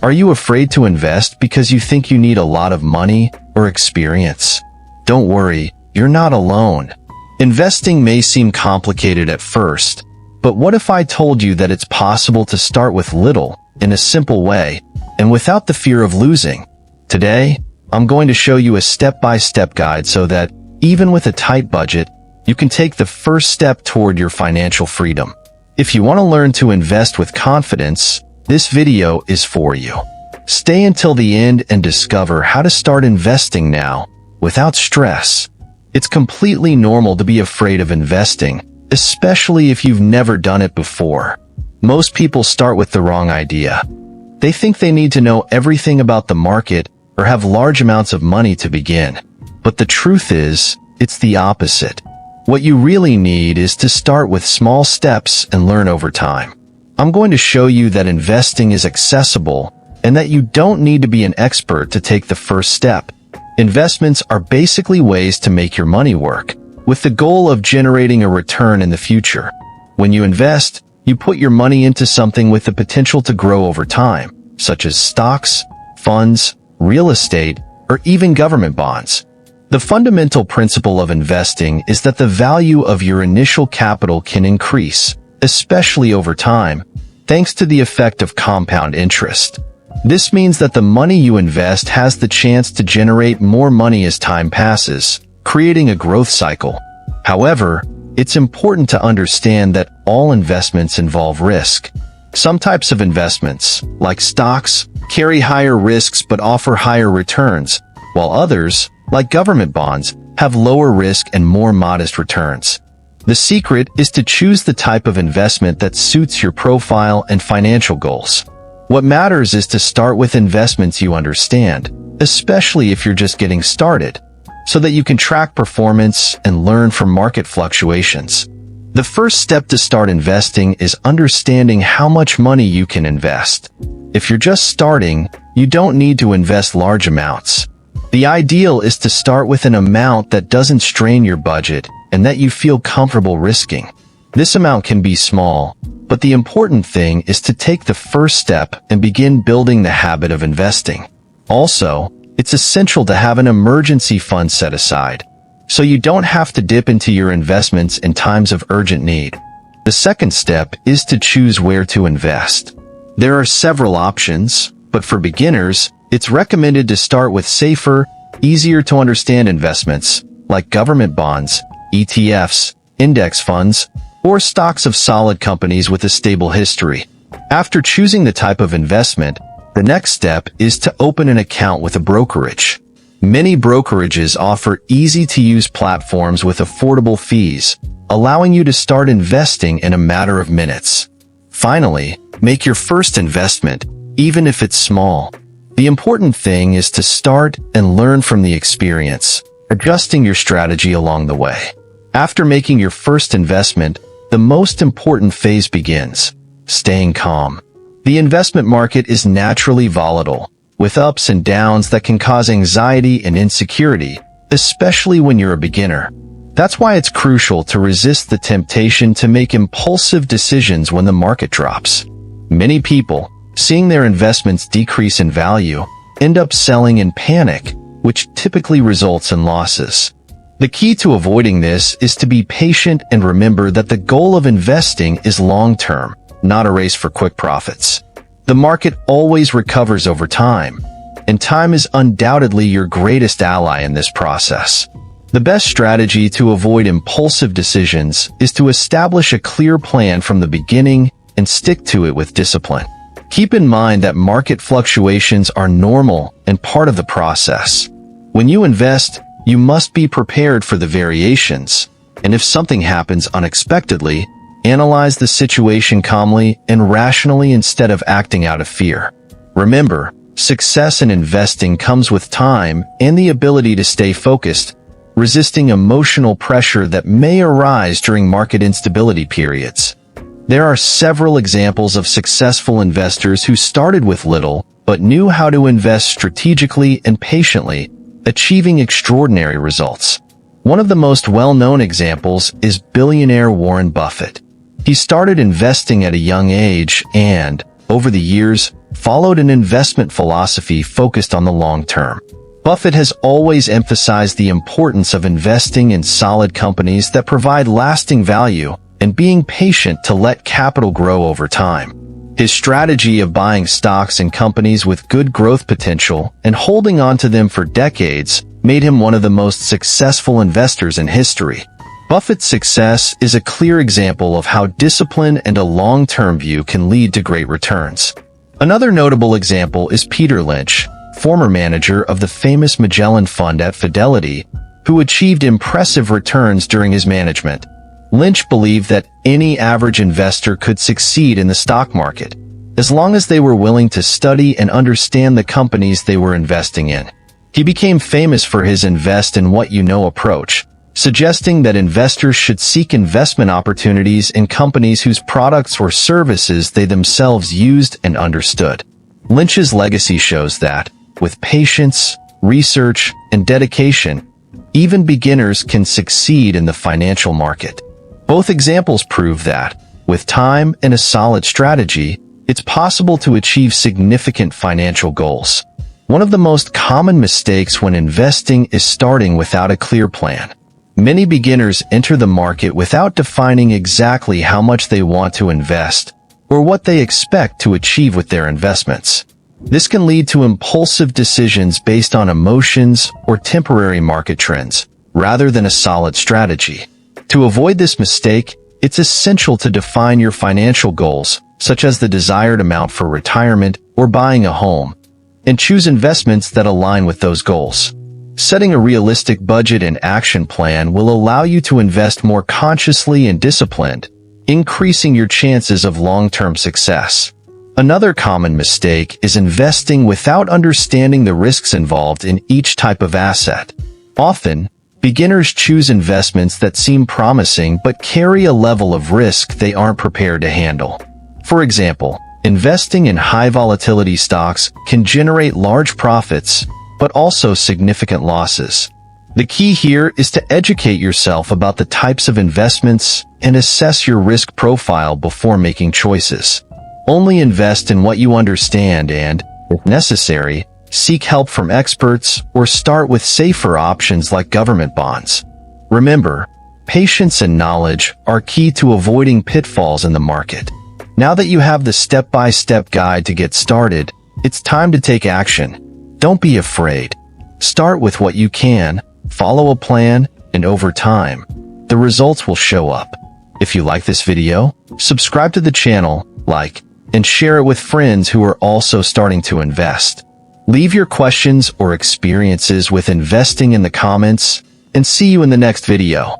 Are you afraid to invest because you think you need a lot of money or experience? Don't worry, you're not alone. Investing may seem complicated at first, but what if I told you that it's possible to start with little, in a simple way, and without the fear of losing? Today, I'm going to show you a step-by-step guide so that, even with a tight budget, you can take the first step toward your financial freedom. If you want to learn to invest with confidence, this video is for you. Stay until the end and discover how to start investing now, without stress. It's completely normal to be afraid of investing, especially if you've never done it before. Most people start with the wrong idea. They think they need to know everything about the market or have large amounts of money to begin. But the truth is, it's the opposite. What you really need is to start with small steps and learn over time. I'm going to show you that investing is accessible and that you don't need to be an expert to take the first step. Investments are basically ways to make your money work, with the goal of generating a return in the future. When you invest, you put your money into something with the potential to grow over time, such as stocks, funds, real estate, or even government bonds. The fundamental principle of investing is that the value of your initial capital can increase, especially over time, thanks to the effect of compound interest. This means that the money you invest has the chance to generate more money as time passes, creating a growth cycle. However, it's important to understand that all investments involve risk. Some types of investments, like stocks, carry higher risks but offer higher returns, while others, like government bonds, have lower risk and more modest returns. The secret is to choose the type of investment that suits your profile and financial goals. What matters is to start with investments you understand, especially if you're just getting started, so that you can track performance and learn from market fluctuations. The first step to start investing is understanding how much money you can invest. If you're just starting, you don't need to invest large amounts. The ideal is to start with an amount that doesn't strain your budget and that you feel comfortable risking. This amount can be small, but the important thing is to take the first step and begin building the habit of investing. Also, it's essential to have an emergency fund set aside, so you don't have to dip into your investments in times of urgent need. The second step is to choose where to invest. There are several options, but for beginners, it's recommended to start with safer, easier to understand investments, like government bonds, ETFs, index funds, or stocks of solid companies with a stable history. After choosing the type of investment, the next step is to open an account with a brokerage. Many brokerages offer easy-to-use platforms with affordable fees, allowing you to start investing in a matter of minutes. Finally, make your first investment, even if it's small. The important thing is to start and learn from the experience, adjusting your strategy along the way. After making your first investment, the most important phase begins: staying calm. The investment market is naturally volatile, with ups and downs that can cause anxiety and insecurity, especially when you're a beginner. That's why it's crucial to resist the temptation to make impulsive decisions when the market drops. Many people, seeing their investments decrease in value, end up selling in panic, which typically results in losses. The key to avoiding this is to be patient and remember that the goal of investing is long-term, not a race for quick profits. The market always recovers over time, and time is undoubtedly your greatest ally in this process. The best strategy to avoid impulsive decisions is to establish a clear plan from the beginning and stick to it with discipline. Keep in mind that market fluctuations are normal and part of the process. When you invest, you must be prepared for the variations, and if something happens unexpectedly, analyze the situation calmly and rationally instead of acting out of fear. Remember, success in investing comes with time and the ability to stay focused, resisting emotional pressure that may arise during market instability periods. There are several examples of successful investors who started with little but knew how to invest strategically and patiently, achieving extraordinary results. One of the most well-known examples is billionaire Warren Buffett. He started investing at a young age and, over the years, followed an investment philosophy focused on the long term. Buffett has always emphasized the importance of investing in solid companies that provide lasting value and being patient to let capital grow over time. His strategy of buying stocks in companies with good growth potential and holding on to them for decades made him one of the most successful investors in history. Buffett's success is a clear example of how discipline and a long-term view can lead to great returns. Another notable example is Peter Lynch, former manager of the famous Magellan Fund at Fidelity, who achieved impressive returns during his management. Lynch believed that any average investor could succeed in the stock market, as long as they were willing to study and understand the companies they were investing in. He became famous for his invest in what you know approach, suggesting that investors should seek investment opportunities in companies whose products or services they themselves used and understood. Lynch's legacy shows that, with patience, research, and dedication, even beginners can succeed in the financial market. Both examples prove that, with time and a solid strategy, it's possible to achieve significant financial goals. One of the most common mistakes when investing is starting without a clear plan. Many beginners enter the market without defining exactly how much they want to invest or what they expect to achieve with their investments. This can lead to impulsive decisions based on emotions or temporary market trends, rather than a solid strategy. To avoid this mistake, it's essential to define your financial goals, such as the desired amount for retirement or buying a home, and choose investments that align with those goals. Setting a realistic budget and action plan will allow you to invest more consciously and disciplined, increasing your chances of long-term success. Another common mistake is investing without understanding the risks involved in each type of asset. Often, beginners choose investments that seem promising but carry a level of risk they aren't prepared to handle. For example, investing in high-volatility stocks can generate large profits, but also significant losses. The key here is to educate yourself about the types of investments and assess your risk profile before making choices. Only invest in what you understand and, if necessary, seek help from experts or start with safer options like government bonds. Remember, patience and knowledge are key to avoiding pitfalls in the market. Now that you have the step-by-step guide to get started, it's time to take action. Don't be afraid. Start with what you can, follow a plan, and over time, the results will show up. If you like this video, subscribe to the channel, like, and share it with friends who are also starting to invest. Leave your questions or experiences with investing in the comments, and see you in the next video.